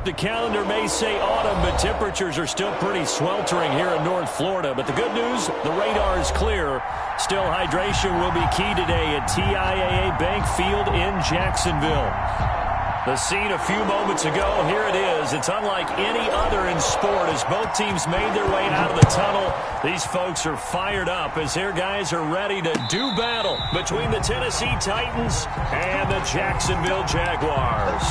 the calendar may say autumn, but temperatures are still pretty sweltering here in North Florida. But the good news, the radar is clear. Still, hydration will be key today at TIAA Bank Field in Jacksonville. The scene a few moments ago, here it is. It's unlike any other in sport as both teams made their way out of the tunnel. These folks are fired up as their guys are ready to do battle between the Tennessee Titans and the Jacksonville Jaguars.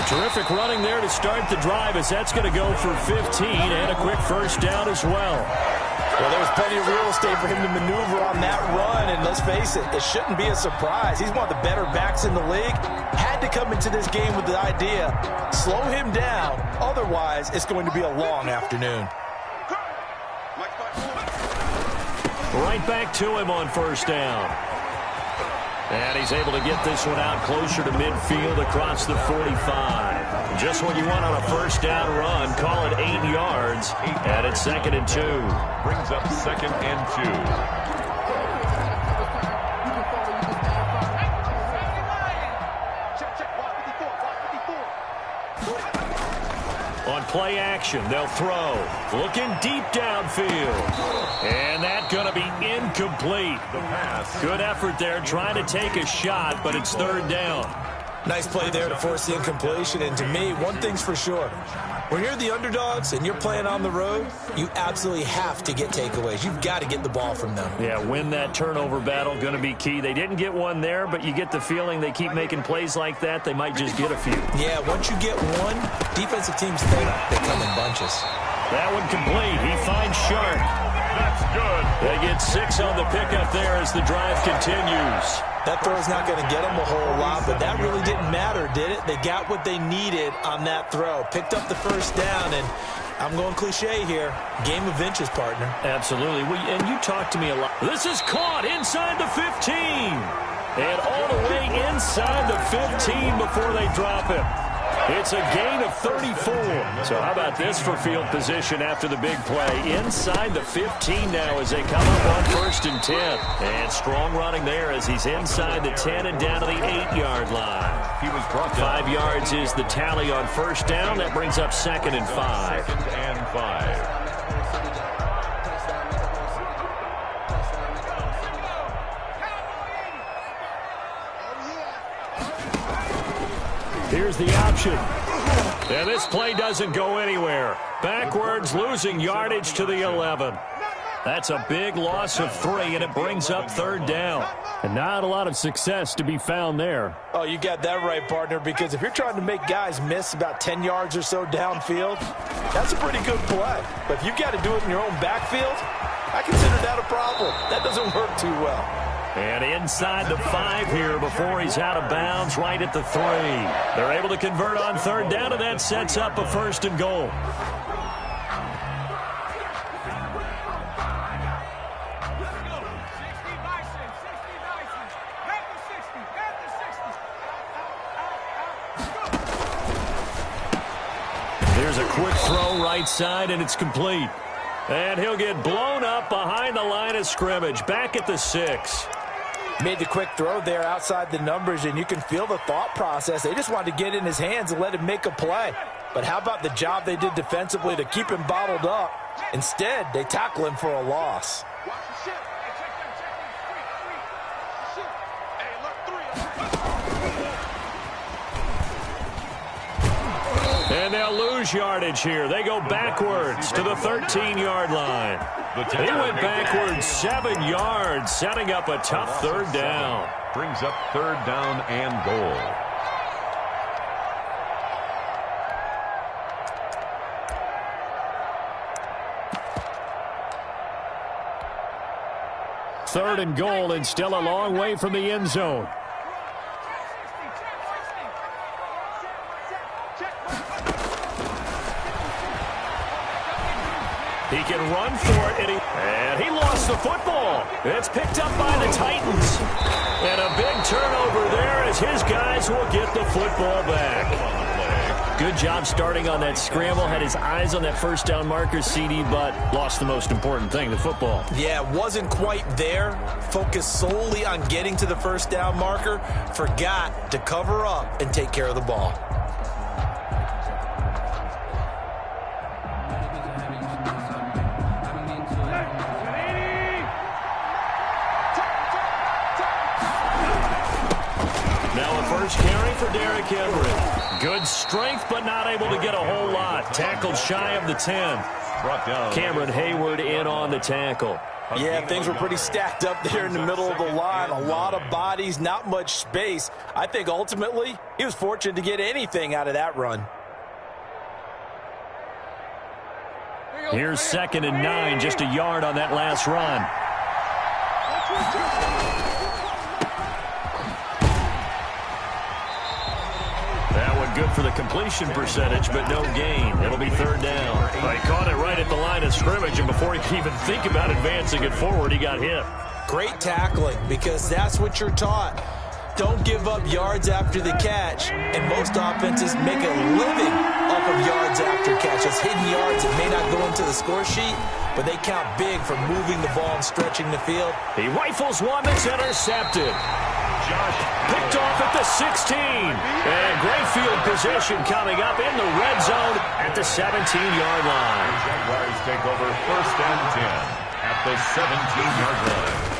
Terrific running there to start the drive as that's going to go for 15 and a quick first down as well. Well, there was plenty of real estate for him to maneuver on that run, and let's face it, it shouldn't be a surprise. He's one of the better backs in the league. Had to come into this game with the idea, slow him down, otherwise it's going to be a long afternoon. Right back to him on first down. And he's able to get this one out closer to midfield across the 45. Just what you want on a first down run. Call it 8 yards. And it's 2nd and 2. Brings up 2nd and 2. On play action, they'll throw. Looking deep downfield. And that's going to be incomplete. The pass. Good effort there trying to take a shot, but it's 3rd down. Nice play there to force the incompletion. And to me, one thing's for sure. When you're the underdogs and you're playing on the road, you absolutely have to get takeaways. You've got to get the ball from them. Yeah, win that turnover battle, going to be key. They didn't get one there, but you get the feeling they keep making plays like that, they might just get a few. Yeah, once you get one, defensive teams think they come in bunches. That one complete. He finds Sharp. That's good. They get 6 on the pickup there as the drive continues. That throw's not going to get them a whole lot, but that really didn't matter, did it? They got what they needed on that throw. Picked up the first down, and I'm going cliche here. Game of inches, partner. Absolutely. And you talk to me a lot. This is caught inside the 15. And all the way inside the 15 before they drop it. It's a gain of 34. So how about this for field position after the big play? Inside the 15 now as they come up on 1st and 10. And strong running there as he's inside the 10 and down to the 8-yard line. He was brought down. 5 yards is the tally on first down. That brings up 2nd and 5. 2nd and 5. Here's the option. And this play doesn't go anywhere. Backwards, losing yardage to the 11. That's a big loss of 3, and it brings up 3rd down. And not a lot of success to be found there. Oh, you got that right, partner, because if you're trying to make guys miss about 10 yards or so downfield, that's a pretty good play. But if you've got to do it in your own backfield, I consider that a problem. That doesn't work too well. And inside the 5 here before he's out of bounds right at the 3. They're able to convert on 3rd down, and that sets up a 1st and goal. There's a quick throw right side, and it's complete. And he'll get blown up behind the line of scrimmage, back at the 6. Made the quick throw there outside the numbers, and you can feel the thought process. They just wanted to get in his hands and let him make a play. But how about the job they did defensively to keep him bottled up? Instead, they tackle him for a loss. And they'll lose yardage here. They go backwards to the 13-yard line. He went backwards 7 yards, setting up a tough 3rd down. Brings up 3rd down and goal. Third and goal, and still a long way from the end zone. He can run for it, and he lost the football. It's picked up by the Titans. And a big turnover there as his guys will get the football back. Good job starting on that scramble. Had his eyes on that first down marker, CD, but lost the most important thing, the football. Yeah, wasn't quite there. Focused solely on getting to the first down marker. Forgot to cover up and take care of the ball. Now a first carry for Derrick Henry. Good strength, but not able to get a whole lot. Tackled shy of the 10. Cameron Hayward in on the tackle. Yeah, things were pretty stacked up there in the middle of the line. A lot of bodies, not much space. I think ultimately he was fortunate to get anything out of that run. Here's 2nd and 9, just a yard on that last run. That one good for the completion percentage, but no gain. It'll be 3rd down. He caught it right at the line of scrimmage, and before he could even think about advancing it forward, he got hit. Great tackling, because that's what you're taught. Don't give up yards after the catch, and most offenses make a living off of yards after catch. Those hidden yards that may not go into the score sheet, but they count big for moving the ball and stretching the field. He rifles one that's intercepted. Picked off at the 16. And great field position coming up in the red zone at the 17-yard line. Jaguars take over 1st and 10 at the 17-yard line.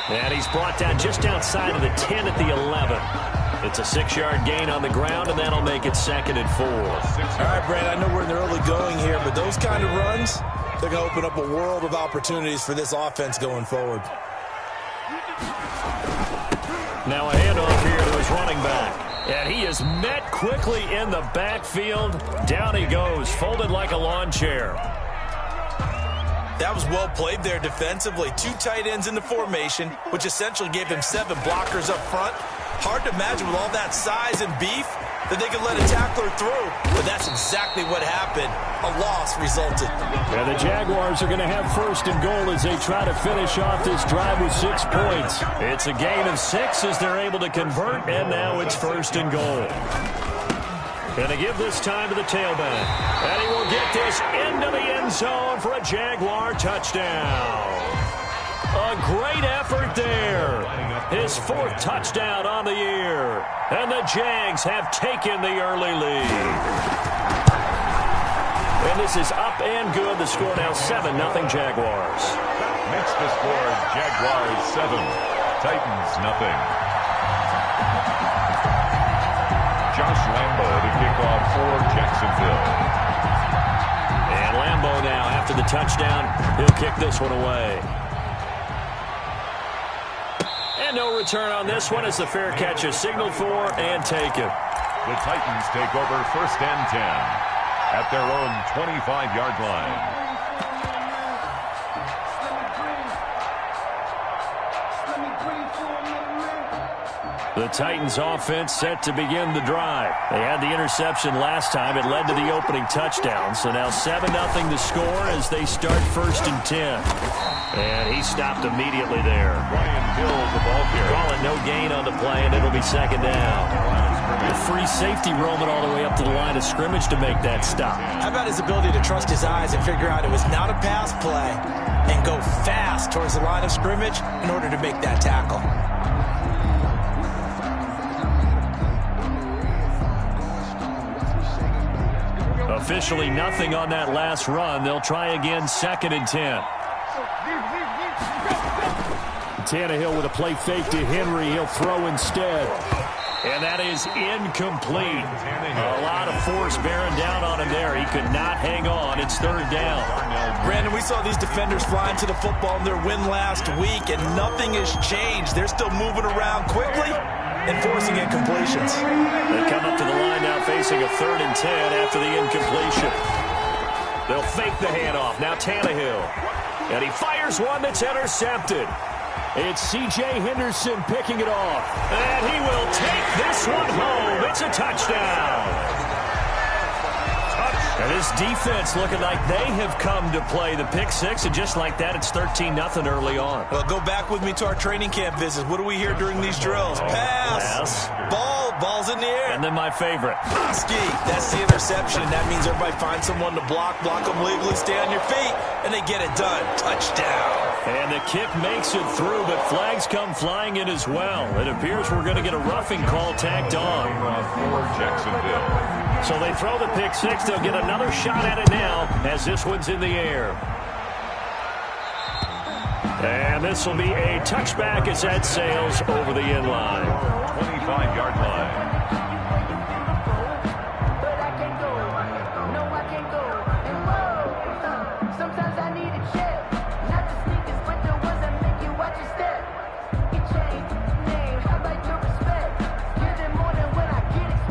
And he's brought down just outside of the 10 at the 11. It's a 6-yard gain on the ground, and that'll make it 2nd and 4. All right, Brad, I know we're in the early going here, but those kind of runs, they're going to open up a world of opportunities for this offense going forward. Now a handoff here to his running back. And he is met quickly in the backfield. Down he goes, folded like a lawn chair. That was well played there defensively. 2 tight ends in the formation, which essentially gave him 7 blockers up front. Hard to imagine with all that size and beef that they could let a tackler through. But that's exactly what happened. A loss resulted. Yeah, the Jaguars are going to have 1st and goal as they try to finish off this drive with 6 points. It's a gain of 6 as they're able to convert, and now it's 1st and goal. Going to give this time to the tailback. And he will get this into the end zone for a Jaguar touchdown. A great effort there. His 4th touchdown on the year. And the Jags have taken the early lead. And this is up and good. The score now 7-0 Jaguars. Makes the score Jaguars 7, Titans nothing. Josh Lambo to kick off for Jacksonville. And Lambo now, after the touchdown, he'll kick this one away. And no return on this one as the fair catch is signaled for and taken. The Titans take over 1st and 10 at their own 25-yard line. The Titans offense set to begin the drive. They had the interception last time. It led to the opening touchdown. So now 7-0 the score as they start 1st and 10. And he stopped immediately there. Ryan Hill, the ball carrier. Calling no gain on the play, and it'll be 2nd down. The free safety roaming all the way up to the line of scrimmage to make that stop. How about his ability to trust his eyes and figure out it was not a pass play and go fast towards the line of scrimmage in order to make that tackle? Officially nothing on that last run. They'll try again 2nd and 10. Tannehill with a play fake to Henry. He'll throw instead. And that is incomplete. A lot of force bearing down on him there. He could not hang on. It's 3rd down. Brandon, we saw these defenders flying to the football in their win last week, and nothing has changed. They're still moving around quickly and forcing incompletions. They come up to the line now facing a 3rd and 10 after the incompletion. They'll fake the handoff. Now Tannehill. And he fires one that's intercepted. It's C.J. Henderson picking it off. And he will take this one home. It's a touchdown. Touchdown. And this defense looking like they have come to play. The pick six, and just like that, it's 13-0 early on. Well, go back with me to our training camp visits. What do we hear during these drills? Pass. Ball's in the air. And then my favorite. Ski. That's the interception. That means everybody finds someone to block them legally, stay on your feet, and they get it done. Touchdown. And the kick makes it through, but flags come flying in as well. It appears we're going to get a roughing call tacked on. For Jacksonville. So they throw the pick six. They'll get another shot at it now as this one's in the air. And this will be a touchback as that sails over the end line. 25-yard line.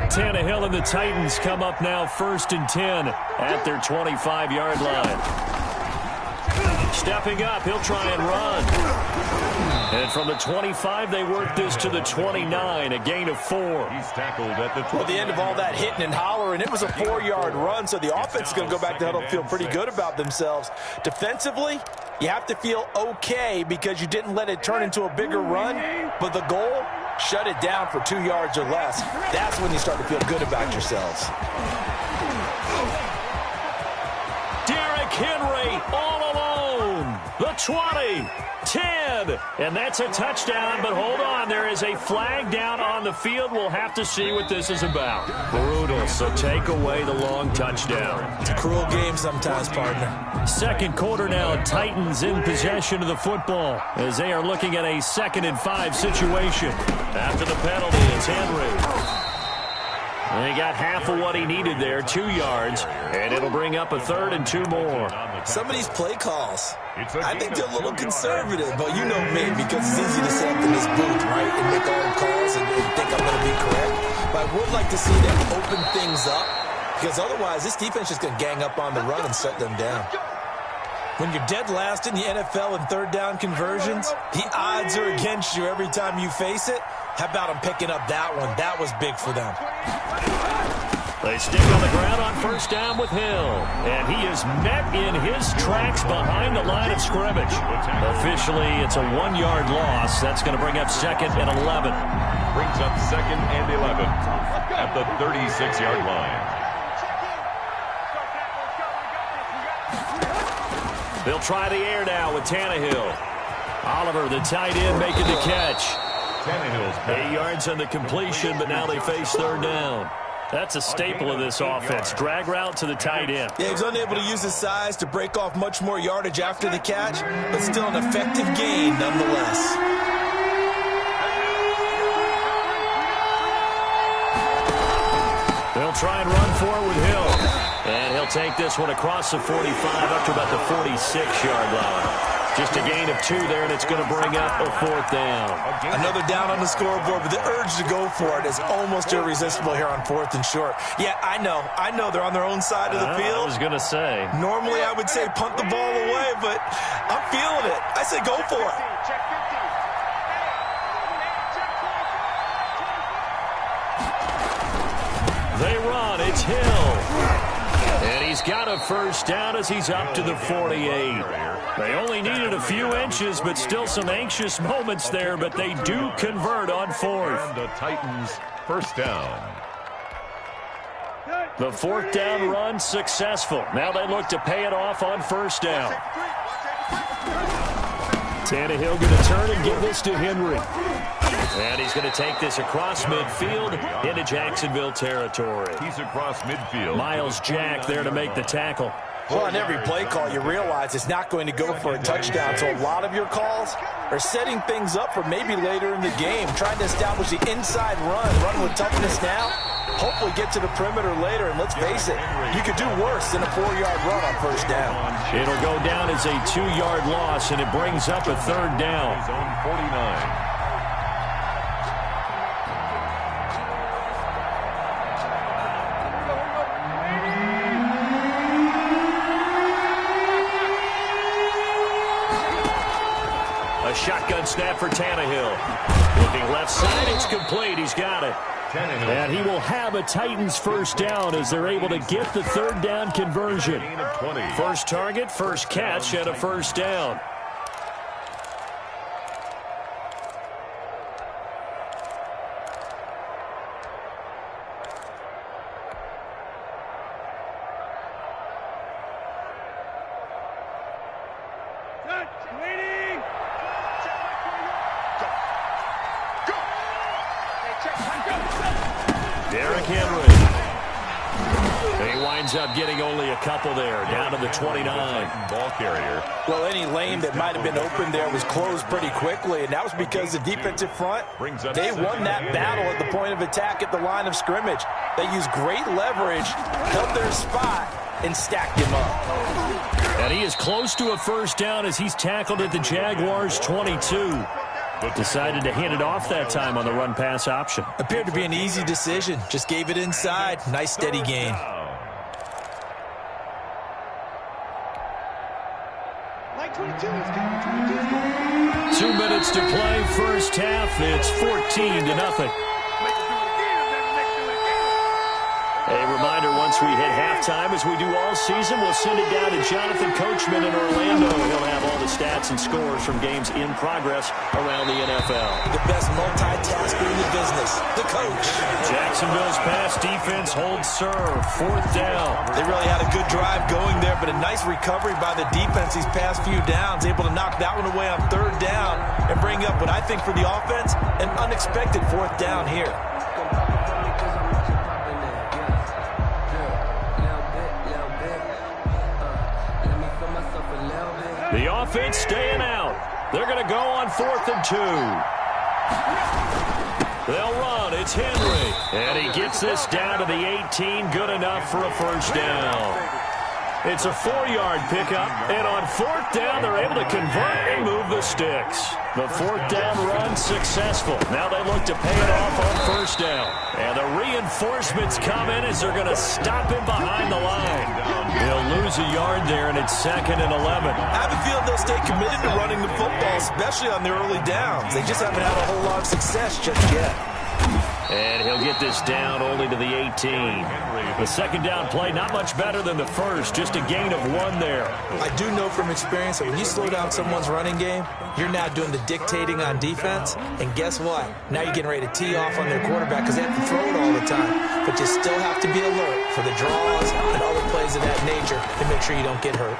Tannehill and the Titans come up now 1st and 10 at their 25-yard line. Stepping up, he'll try and run. And from the 25, they work this to the 29, a gain of 4. He's tackled at the 20. Well, the end of all that hitting and hollering, it was a 4-yard run, so the offense is going to go back to huddle, feel pretty good about themselves. Defensively, you have to feel okay because you didn't let it turn into a bigger run, but the goal, shut it down for 2 yards or less. That's when you start to feel good about yourselves. Derrick Henry all alone. The 20, 10, and that's a touchdown. But hold on, there is a flag down on the field. We'll have to see what this is about. Brutal, so take away the long touchdown. It's a cruel game sometimes, partner. Second quarter now, Titans in possession of the football as they are looking at a 2nd and 5 situation. After the penalty, it's Henry. And he got half of what he needed there, 2 yards, and it'll bring up a 3rd and 2 more. Some of these play calls, I think they're a little conservative, but you know me, because it's easy to sit up in this booth, right, and make all the calls and think I'm going to be correct. But I would like to see them open things up, because otherwise this defense is going to gang up on the run and shut them down. When you're dead last in the NFL in 3rd down conversions, the odds are against you every time you face it. How about them picking up that one? That was big for them. They stick on the ground on 1st down with Hill. And he is met in his tracks behind the line of scrimmage. Officially, it's a 1-yard loss. That's going to bring up 2nd and 11. Brings up 2nd and 11 at the 36-yard line. They'll try the air now with Tannehill. Oliver, the tight end, making the catch. Tannehill's 8 yards on the completion, but now they face 3rd down. That's a staple of this offense. Drag route to the tight end. Yeah, he was unable to use his size to break off much more yardage after the catch, but still an effective gain nonetheless. They'll try and run for it with Hill. And he'll take this one across the 45 up to about the 46-yard line. Just a gain of 2 there, and it's going to bring up a 4th down. Another down on the scoreboard, but the urge to go for it is almost irresistible here on 4th and short. Yeah, I know they're on their own side of the field. I was going to say. Normally I would say punt the ball away, but I'm feeling it. I say go for it. They run. It's Hill. And he's got a 1st down as he's up to the 48. They only needed a few inches, but still some anxious moments there, but they do convert on 4th. And the Titans 1st down. The 4th down run successful. Now they look to pay it off on 1st down. Tannehill going to turn and give this to Henry. And he's going to take this across midfield into Jacksonville territory. He's across midfield. Miles Jack there to make the tackle. Well, on every play call, you realize it's not going to go for a touchdown. So a lot of your calls are setting things up for maybe later in the game, trying to establish the inside run with toughness now, hopefully get to the perimeter later. And let's face it, you could do worse than a 4-yard run on 1st down. It'll go down as a 2-yard loss, and it brings up a 3rd down. His own 49. A shotgun shotgun snap for Tannehill. Looking left side, it's complete. He's got it. And he will have a Titans first down as they're able to get the third down conversion. First target, first catch, and a first down. Up getting only a couple there, down to the 29. Ball carrier. Well, any lane that might have been open there was closed pretty quickly, and that was because the defensive front, they won that battle at the point of attack at the line of scrimmage. They used great leverage, held their spot, and stacked him up. And he is close to a first down as he's tackled at the Jaguars' 22. Decided to hand it off that time on the run-pass option. Appeared to be an easy decision. Just gave it inside. Nice, steady gain. 2 minutes to play, first half. It's 14-0. A reminder, once we hit halftime, as we do all season, we'll send it down to Jonathan Coachman in Orlando. He'll have all the stats and scores from games in progress around the NFL. The best multitasker in the business, the coach. Jacksonville's pass defense holds serve, fourth down. They really had a good drive going there, but a nice recovery by the defense these past few downs, able to knock that one away on third down and bring up what I think for the offense, an unexpected fourth down here. The offense staying out. They're going to go on 4th and 2. They'll run. It's Henry. And he gets this down to the 18. Good enough for a first down. It's a 4-yard pickup. And on 4th down, they're able to convert and move the sticks. The 4th down run successful. Now they look to pay it off on first down. And the reinforcements come in as they're going to stop him behind the line. He'll lose a yard there, and it's 2nd and 11. I have a feeling they'll stay committed to running the football, especially on the early downs. They just haven't had a whole lot of success just yet. And he'll get this down only to the 18. The second down play, not much better than the first, just a gain of 1 there. I do know from experience that when you slow down someone's running game, you're now doing the dictating on defense. And guess what? Now you're getting ready to tee off on their quarterback because they have to throw it all the time. But you still have to be alert for the draws and other plays of that nature to make sure you don't get hurt.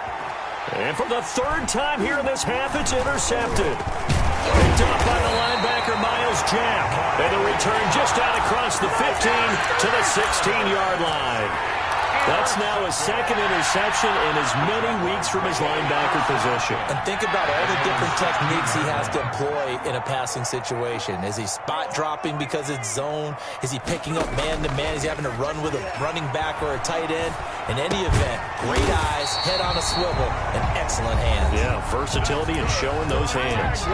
And for the third time here in this half, it's intercepted. Picked up by the linebacker, Miles Jack. And the return just out across the 15 to the 16-yard line. That's now his second interception in as many weeks from his linebacker position. And think about all the different techniques he has to employ in a passing situation. Is he spot dropping because it's zone? Is he picking up man-to-man? Is he having to run with a running back or a tight end? In any event, great eyes, head on a swivel, and excellent hands. Yeah, versatility and showing those hands.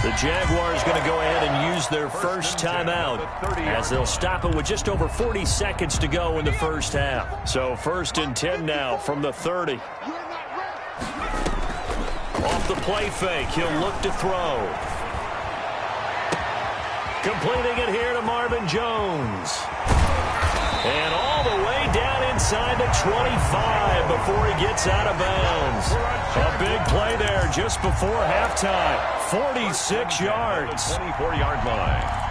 The Jaguars going to go ahead and use their first timeout as they'll stop it with just over 40 seconds to go in the first half. So 1st and 10 now from the 30. Off the play fake, he'll look to throw. Completing it here to Marvin Jones. And all the way down inside the 25 before he gets out of bounds. A big play there just before halftime. 46 yards. 24-yard line.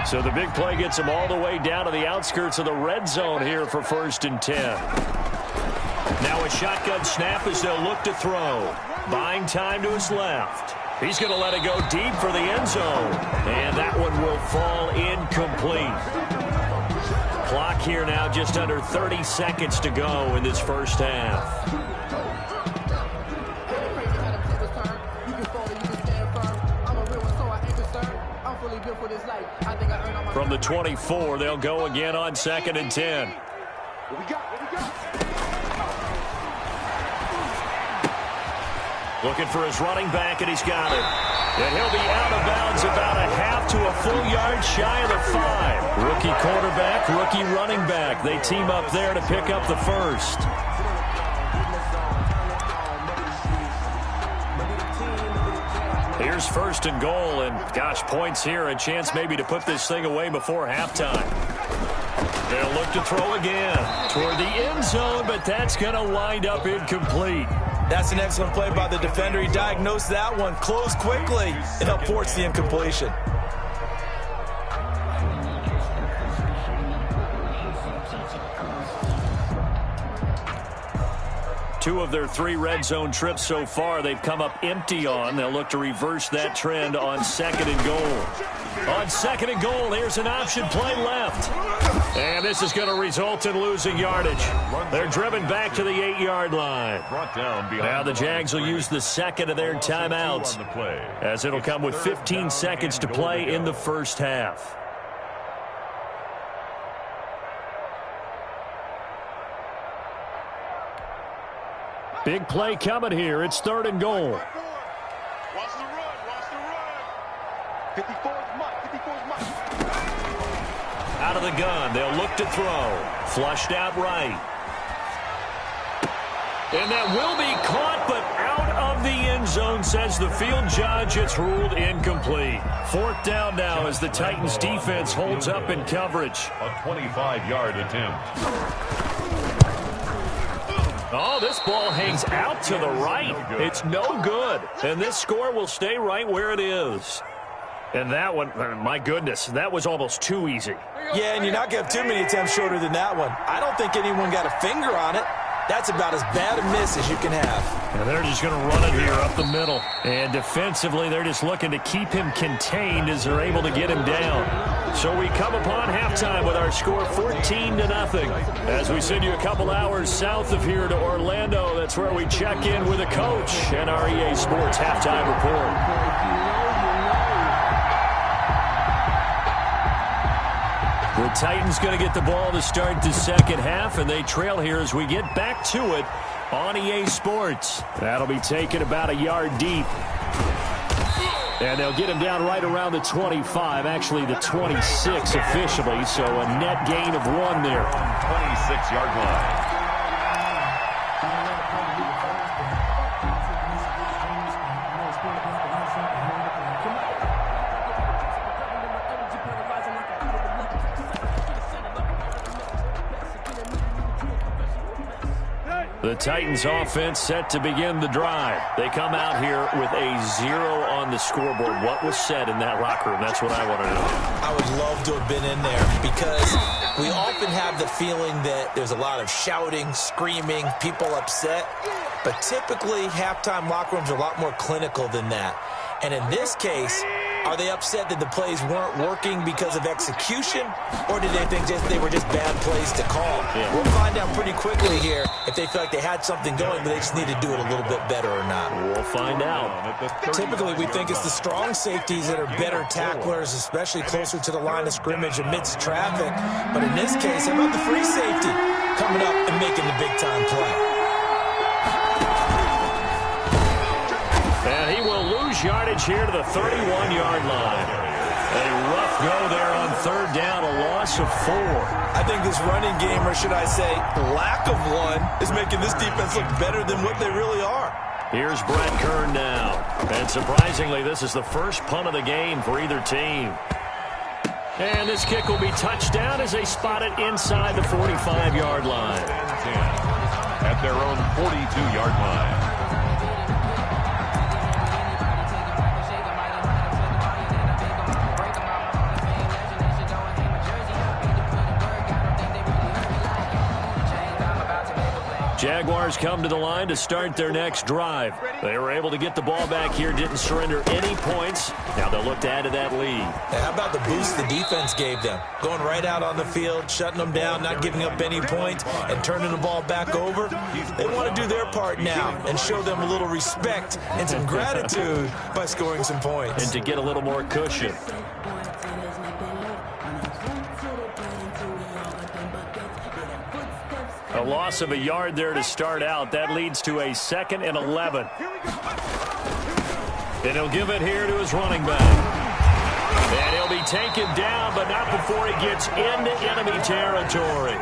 So the big play gets him all the way down to the outskirts of the red zone here for 1st and 10. Now a shotgun snap as they'll look to throw. Buying time to his left. He's going to let it go deep for the end zone. And that one will fall incomplete. Clock here now just under 30 seconds to go in this first half. From the 24, they'll go again on 2nd and 10. Looking for his running back, and he's got it. And he'll be out of bounds about a half to a full yard shy of the 5. Rookie quarterback, rookie running back. They team up there to pick up the first. Here's first and goal, and gosh, points here, a chance maybe to put this thing away before halftime. They'll look to throw again toward the end zone, but that's going to wind up incomplete. That's an excellent play by the defender. He diagnosed that one, closed quickly, and helped force the incompletion. Two of their 3 red zone trips so far, they've come up empty on. They'll look to reverse that trend on second and goal. On second and goal, here's an option play left. And this is going to result in losing yardage. They're driven back to the 8-yard line. Now the Jags will use the second of their timeouts, as it'll come with 15 seconds to play in the first half. Big play coming here. It's third and goal. Watch the run. Watch the run. 54's Mike. Out of the gun. They'll look to throw. Flushed out right. And that will be caught, but out of the end zone, says the field judge. It's ruled incomplete. Fourth down now as the Titans defense holds up in coverage. A 25-yard attempt. Oh, this ball hangs out to the right. It's no good. And this score will stay right where it is. And that one, my goodness, that was almost too easy. Yeah, and you're not going to have too many attempts shorter than that one. I don't think anyone got a finger on it. That's about as bad a miss as you can have. And they're just going to run it here up the middle. And defensively, they're just looking to keep him contained as they're able to get him down. So we come upon halftime with our score 14-0. As we send you a couple hours south of here to Orlando, that's where we check in with a coach and our EA Sports halftime report. The Titans going to get the ball to start the second half, and they trail here as we get back to it on EA Sports. That'll be taken about a yard deep. And they'll get him down right around the 25, actually the 26 officially, so a net gain of 1 there. 26-yard line. The Titans offense set to begin the drive. They come out here with a 0 on the scoreboard. What was said in that locker room? That's what I want to know. I would love to have been in there because we often have the feeling that there's a lot of shouting, screaming, people upset. But typically, halftime locker rooms are a lot more clinical than that. And in this case, are they upset that the plays weren't working because of execution, or did they think they were just bad plays to call? Yeah. We'll find out pretty quickly here if they feel like they had something going, but they just need to do it a little bit better or not. We'll find out. Typically, we think it's the strong safeties that are better tacklers, especially closer to the line of scrimmage amidst traffic. But in this case, how about the free safety coming up and making the big-time play? And he will lose yardage here to the 31-yard line. A rough go there on third down, a loss of 4. I think this running game, or should I say lack of one, is making this defense look better than what they really are. Here's Brett Kern now. And surprisingly, this is the first punt of the game for either team. And this kick will be touched down as they spot it inside the 45-yard line. At their own 42-yard line. Jaguars come to the line to start their next drive. They were able to get the ball back here, didn't surrender any points. Now they'll look to add to that lead. How about the boost the defense gave them? Going right out on the field, shutting them down, not giving up any points, and turning the ball back over. They want to do their part now and show them a little respect and some gratitude by scoring some points. And to get a little more cushion. A loss of a yard there to start out. That leads to a 2nd and 11. And he'll give it here to his running back. And he'll be taken down, but not before he gets into enemy territory.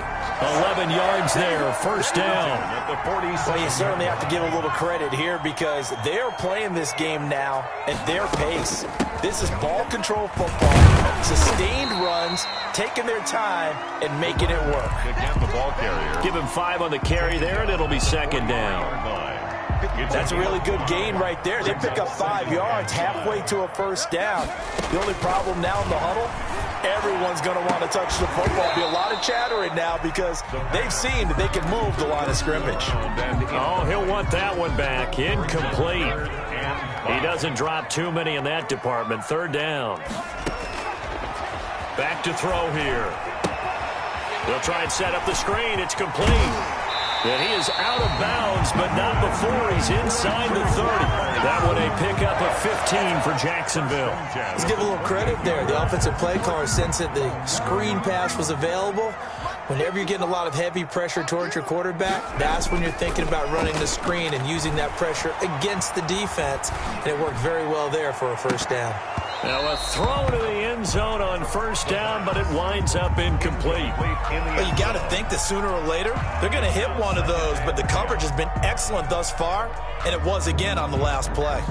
11 yards there, first down. Well, you certainly have to give a little credit here because they're playing this game now at their pace. This is ball control football, sustained runs, taking their time and making it work. Again, the ball carrier. Give him 5 on the carry there, and it'll be second down. That's a really good gain right there. They pick up 5 yards halfway to a first down. The only problem now in the huddle, everyone's going to want to touch the football. There'll be a lot of chattering now because they've seen that they can move the line of scrimmage. Oh, he'll want that one back. Incomplete. He doesn't drop too many in that department. Third down. Back to throw here. They'll try and set up the screen. It's complete. And he is out of bounds, but not before he's inside the 30. That one a pickup of 15 for Jacksonville. Let's give a little credit there. The offensive play caller sensed that the screen pass was available. Whenever you're getting a lot of heavy pressure towards your quarterback, that's when you're thinking about running the screen and using that pressure against the defense. And it worked very well there for a first down. Now a throw to the end zone on first down, but it winds up incomplete. Well, you got to think that sooner or later they're going to hit one of those, but the coverage has been excellent thus far, and it was again on the last play.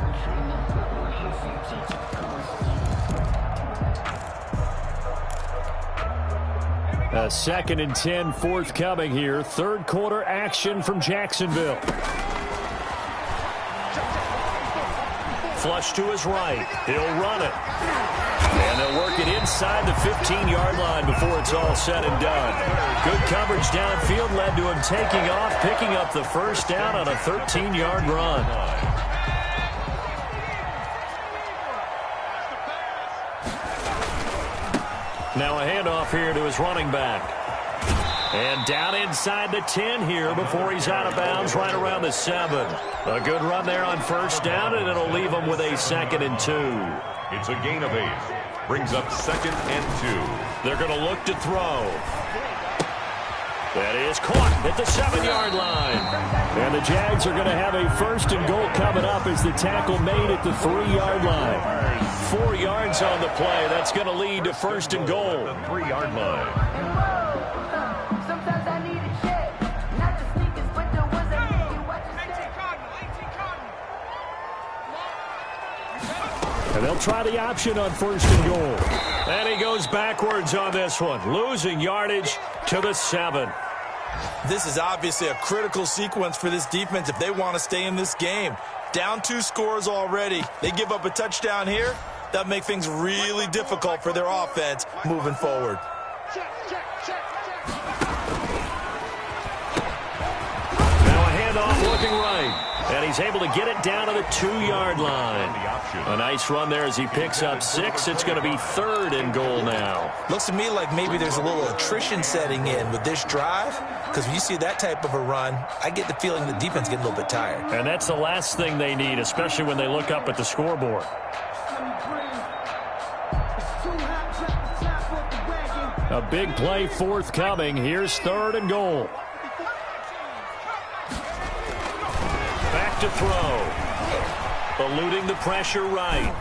A 2nd and 10 forthcoming here. Third quarter action from Jacksonville. Flush to his right. He'll run it. And they'll work it inside the 15-yard line before it's all said and done. Good coverage downfield led to him taking off, picking up the first down on a 13-yard run. Now a handoff here to his running back. And down inside the 10 here before he's out of bounds right around the 7. A good run there on first down, and it'll leave him with a 2nd and 2. It's a gain of 8. Brings up 2nd and 2. They're going to look to throw. That is caught at the 7-yard line. And the Jags are going to have a first and goal coming up as the tackle made at the 3-yard line. 4 yards on the play. That's going to lead to first and goal. The 3-yard line. And they'll try the option on first and goal. And he goes backwards on this one, losing yardage to the 7. This is obviously a critical sequence for this defense if they want to stay in this game. Down 2 scores already. They give up a touchdown here. That'll make things really difficult for their offense moving forward. Now a handoff looking right. And he's able to get it down to the 2-yard line. A nice run there as he picks up 6. It's going to be 3rd and goal now. Looks to me like maybe there's a little attrition setting in with this drive. Because when you see that type of a run, I get the feeling the defense getting a little bit tired. And that's the last thing they need, especially when they look up at the scoreboard. A big play forthcoming. Here's 3rd and goal. Back to throw. Eluding the pressure right.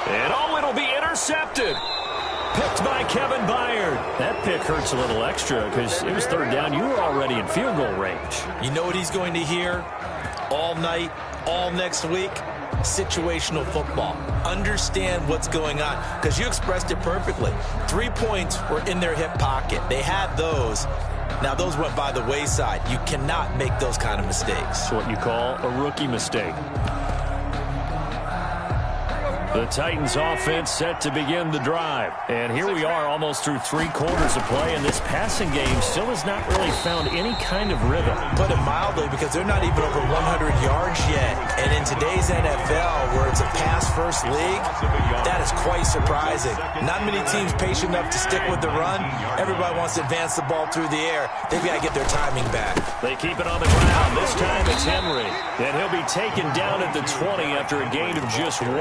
And oh, it'll be intercepted. Picked by Kevin Byard. That pick hurts a little extra because it was 3rd down. You were already in field goal range. You know what he's going to hear all night, all next week? Situational football. Understand what's going on because you expressed it perfectly. 3 points were in their hip pocket. They had those. Now, those went by the wayside. You cannot make those kind of mistakes. It's what you call a rookie mistake. The Titans offense set to begin the drive. And here we are almost through 3 quarters of play, and this passing game still has not really found any kind of rhythm. Put it mildly, because they're not even over 100 yards yet. And in today's NFL, where it's a pass-first league, that is quite surprising. Not many teams patient enough to stick with the run. Everybody wants to advance the ball through the air. They've got to get their timing back. They keep it on the ground. This time it's Henry. And he'll be taken down at the 20 after a gain of just 1.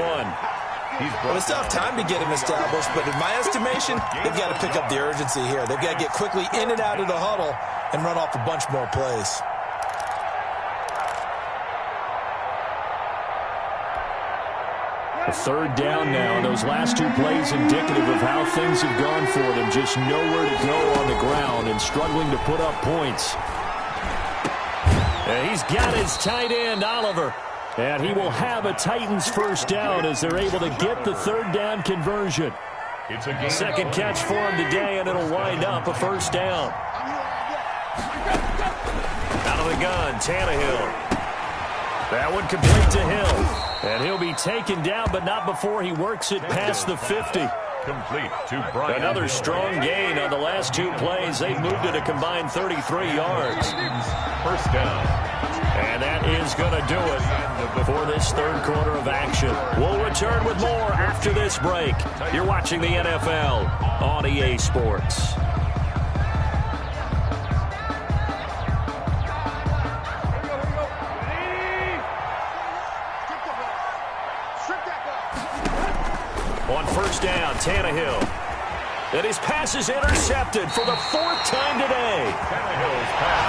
Well, it's tough time to get him established, but in my estimation, they've got to pick up the urgency here. They've got to get quickly in and out of the huddle and run off a bunch more plays. A third down now, and those last two plays indicative of how things have gone for them. Just nowhere to go on the ground and struggling to put up points. And he's got his tight end, Oliver. And he will have a Titans first down as they're able to get the third down conversion. It's a second catch for him today, and it'll wind up a first down. Out of the gun, Tannehill. That one complete to Hill. And he'll be taken down, but not before he works it past the 50. Complete to Brian. Another strong gain on the last two plays. They've moved it a combined 33 yards. First down. And that is going to do it for this third quarter of action. We'll return with more after this break. You're watching the NFL on EA Sports. On first down, Tannehill. And his pass is intercepted for the fourth time today.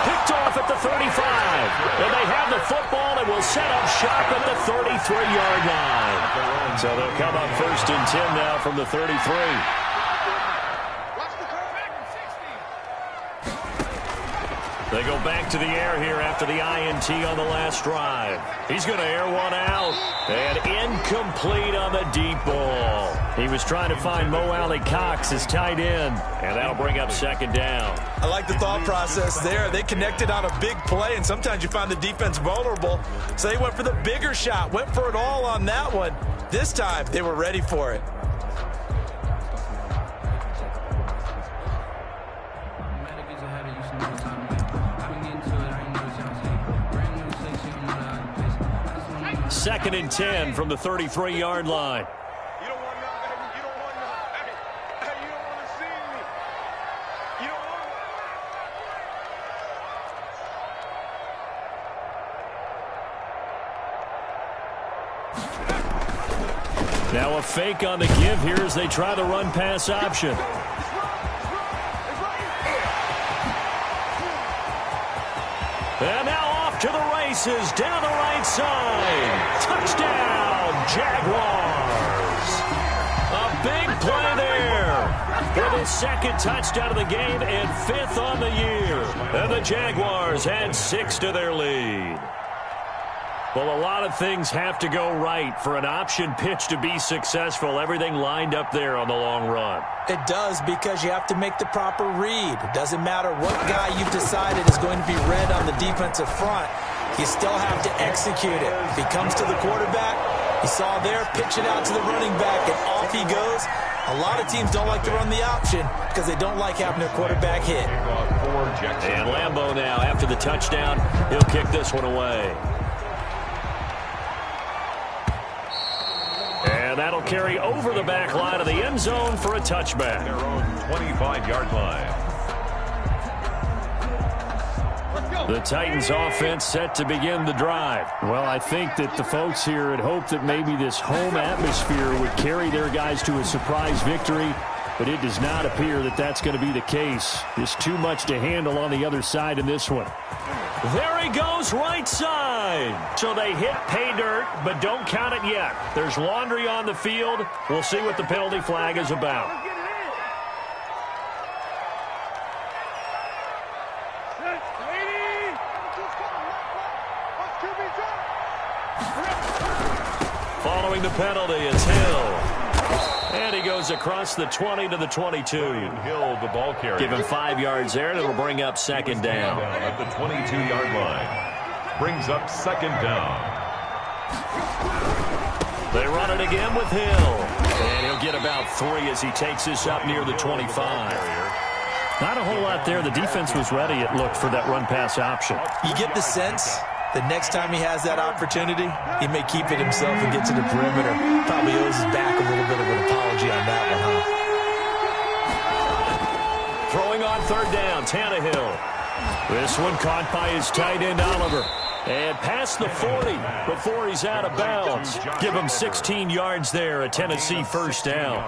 Picked off at the 35. And they have the football and will set up shop at the 33-yard line. So they'll come up first and 10 now from the 33. They go back to the air here after the INT on the last drive. He's going to air one out. And incomplete on the deep ball. He was trying to find Mo Alley-Cox as tight end. And that'll bring up second down. I like the thought process there. They connected on a big play, and sometimes you find the defense vulnerable. So they went for the bigger shot, went for it all on that one. This time, they were ready for it. Second and 10 from the 33-yard line. You don't want nothing. You don't want nothing. Hey, you don't want to see me. You don't want Now a fake on the give here as they try the run-pass option. And now off to the races, down the right side. Touchdown, Jaguars. A big play there for the second touchdown of the game and fifth on the year. And the Jaguars add 6 to their lead. Well, a lot of things have to go right for an option pitch to be successful. Everything lined up there on the long run. It does, because you have to make the proper read. It doesn't matter what guy you've decided is going to be read on the defensive front. You still have to execute it. If he comes to the quarterback, you saw there, pitch it out to the running back, and off he goes. A lot of teams don't like to run the option because they don't like having their quarterback hit. And Lambeau now, after the touchdown, he'll kick this one away. And that'll carry over the back line of the end zone for a touchback. Their own 25-yard line. The Titans offense set to begin the drive. Well, I think that the folks here had hoped that maybe this home atmosphere would carry their guys to a surprise victory, but it does not appear that that's going to be the case. There's too much to handle on the other side in this one. There he goes, right side. So they hit pay dirt, but don't count it yet. There's laundry on the field. We'll see what the penalty flag is about. Following the penalty, it's Hill. And he goes across the 20 to the 22. Hill, the ball carrier. Give him 5 yards there, and it'll bring up second down. At the 22-yard line. Brings up second down. They run it again with Hill. And he'll get about 3 as he takes this up near the 25. Not a whole lot there. The defense was ready, it looked, for that run-pass option. You get the sense the next time he has that opportunity, he may keep it himself and get to the perimeter. Probably owes his back a little bit of an apology on that one, huh? Throwing on third down, Tannehill. This one caught by his tight end, Oliver. And past the 40 before he's out of bounds. Give him 16 yards there, a Tennessee first down.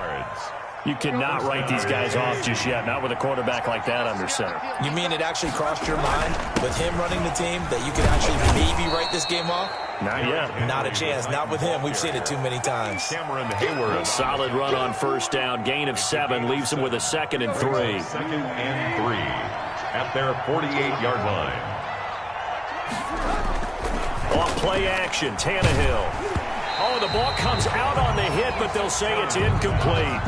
You cannot write these guys off just yet, not with a quarterback like that under center. You mean it actually crossed your mind with him running the team that you could actually maybe write this game off? Not yet. Not a chance. Not with him. We've seen it too many times. Cameron Hayward. Solid run on first down. Gain of 7. Leaves him with a 2nd and 3. 2nd and 3 at their 48-yard line. Off play action. Tannehill. Oh, the ball comes out on the hit, but they'll say it's incomplete.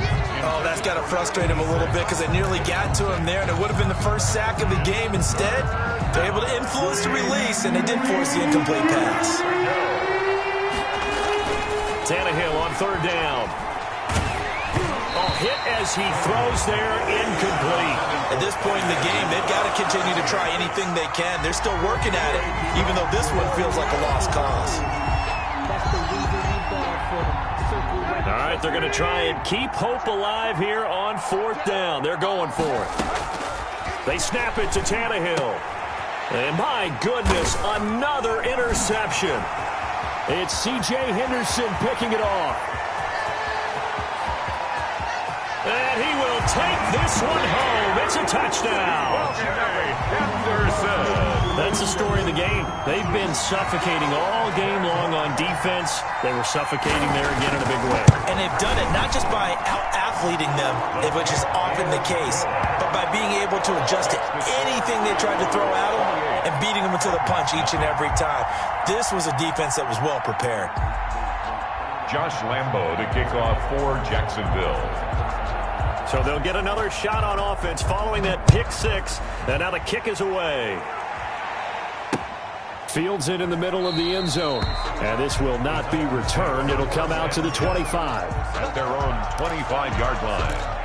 Oh, that's got to frustrate him a little bit because they nearly got to him there, and it would have been the first sack of the game. Instead, they're able to influence the release, and they did force the incomplete pass. Tannehill on 3rd down. Oh, hit as he throws there, incomplete. At this point in the game, they've got to continue to try anything they can. They're still working at it, even though this one feels like a lost cause. All right, they're going to try and keep hope alive here on 4th down. They're going for it. They snap it to Tannehill. And my goodness, another interception. It's C.J. Henderson picking it off. And he will take this one home. It's a touchdown. That's the story of the game. They've been suffocating all game long on defense. They were suffocating there again in a big way. And they've done it not just by out-athleting them, which is often the case, but by being able to adjust to anything they tried to throw at them and beating them into the punch each and every time. This was a defense that was well prepared. Josh Lambo to kick off for Jacksonville. So they'll get another shot on offense following that pick 6. And now the kick is away. Fields it in the middle of the end zone. And this will not be returned. It'll come out to the 25. At their own 25-yard line.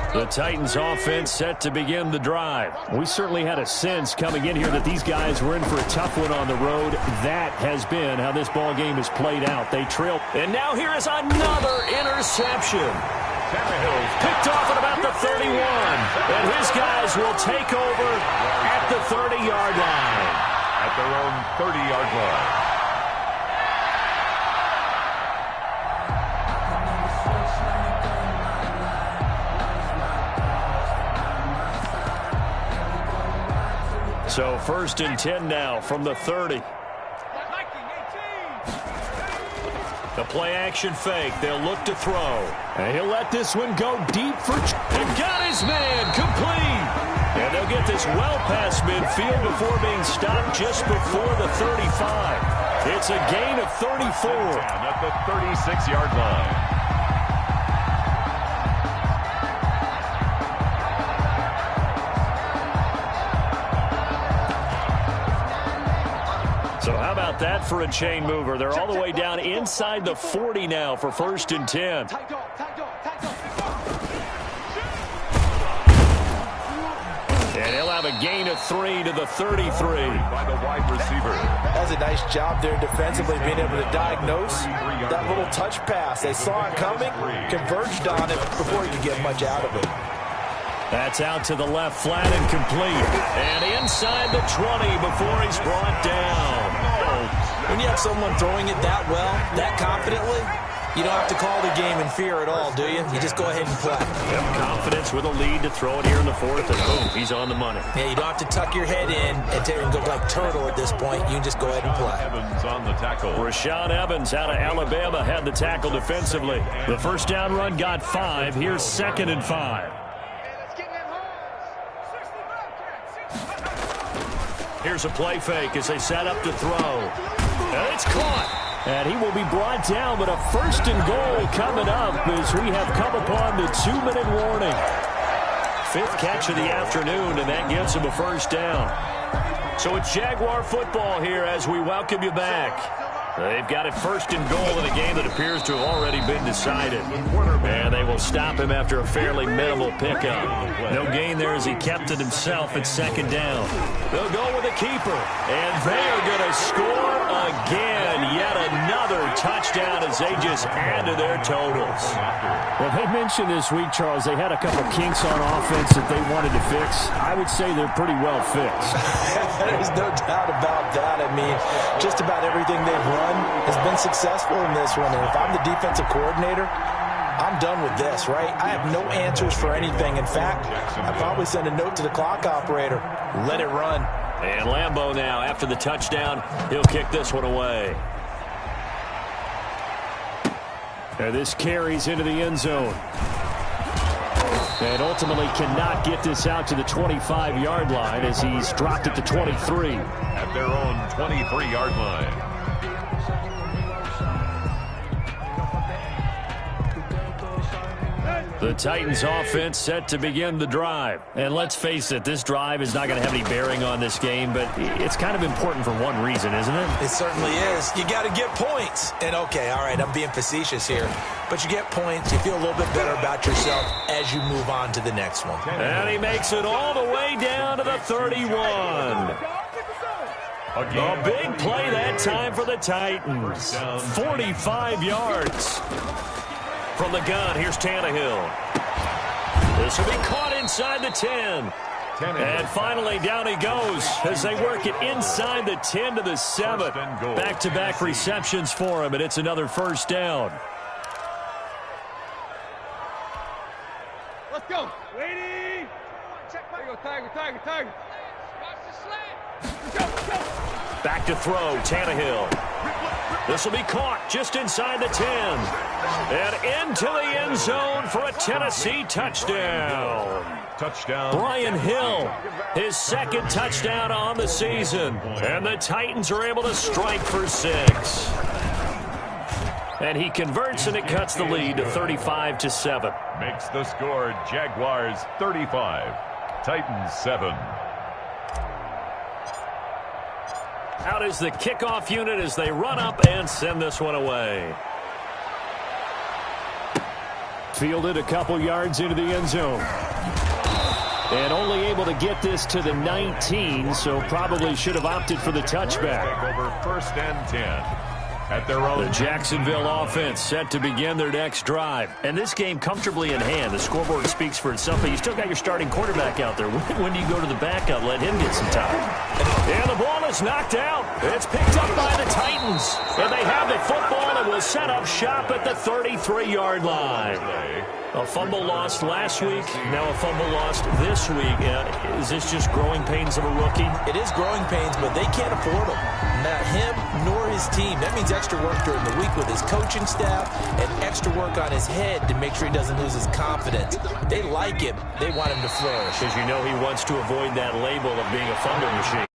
The Titans offense set to begin the drive. We certainly had a sense coming in here that these guys were in for a tough one on the road. That has been how this ball game has played out. They trail. And now here is another interception. Picked off at about the 31. And his guys will take over at the 30-yard line. At their own 30-yard line. So 1st and 10 now from the 30. The play action fake. They'll look to throw. And he'll let this one go deep for... And got his man complete. And they'll get this well past midfield before being stopped just before the 35. It's a gain of 34. At the 36-yard line. So how about that for a chain mover? They're all the way down inside the 40 now for 1st and 10. And he'll have a gain of 3 to the 33. By the wide receiver. That's a nice job there defensively, being able to diagnose that little touch pass. They saw it coming, converged on it before he could get much out of it. That's out to the left, flat and complete. And inside the 20 before he's brought down. When you have someone throwing it that well, that confidently, you don't have to call the game in fear at all, do you? You just go ahead and play. Yep, confidence with a lead to throw it here in the 4th, and boom, he's on the money. Yeah, you don't have to tuck your head in and go like turtle at this point. You can just go ahead and play. Evans on the tackle. Rashaan Evans out of Alabama had the tackle defensively. The first down run got 5. Here's 2nd and 5. Here's a play fake as they set up to throw. And it's caught. And he will be brought down, but a 1st and goal coming up as we have come upon the 2-minute warning. 5th catch of the afternoon, and that gives him a 1st down. So it's Jaguar football here as we welcome you back. They've got it first and goal in a game that appears to have already been decided. And they will stop him after a fairly minimal pickup. No gain there as he kept it himself at second down. They'll go with the keeper. And they are going to score again. Yet another touchdown as they just add to their totals. Well, they mentioned this week, Charles, they had a couple kinks on offense that they wanted to fix. I would say they're pretty well fixed. There's no doubt about that. I mean, just about everything they've run has been successful in this one. And if I'm the defensive coordinator, I'm done with this, right? I have no answers for anything. In fact, I'd probably send a note to the clock operator. Let it run. And Lambeau now, after the touchdown, he'll kick this one away. And this carries into the end zone. And ultimately cannot get this out to the 25-yard line as he's dropped it to 23. At their own 23-yard line. The Titans offense set to begin the drive. And let's face it, this drive is not going to have any bearing on this game, but it's kind of important for one reason, isn't it? It certainly is. You got to get points. And okay, all right, I'm being facetious here. But you get points, you feel a little bit better about yourself as you move on to the next one. And he makes it all the way down to the 31. A big play that time for the Titans. 45 yards. From the gun, here's Tannehill. This will be caught inside the 10. And finally, down he goes as they work it inside the 10 to the 7. Back-to-back receptions for him, and it's another first down. Let's go. Waiting. Check. There you go, Tiger. Watch the slant. Let's go. Back to throw, Tannehill. This will be caught just inside the 10. And into the end zone for a Tennessee touchdown. Brian Hill, his second touchdown on the season. And the Titans are able to strike for 6. And he converts, and it cuts the lead to 35-7. Makes the score Jaguars 35, Titans 7. Out is the kickoff unit as they run up and send this one away. Fielded a couple yards into the end zone. And only able to get this to the 19, so probably should have opted for the touchback. Take over first and 10. At their own. The Jacksonville offense set to begin their next drive. And this game comfortably in hand. The scoreboard speaks for itself, but you still got your starting quarterback out there. When do you go to the backup? Let him get some time. And the ball is knocked out. It's picked up by the Titans. And they have the football and will set up shop at the 33-yard line. A fumble lost last week, now a fumble lost this week. Is this just growing pains of a rookie? It is growing pains, but they can't afford them. Not him nor his team. That means extra work during the week with his coaching staff and extra work on his head to make sure he doesn't lose his confidence. They like him. They want him to flourish. Because you know he wants to avoid that label of being a fumble machine.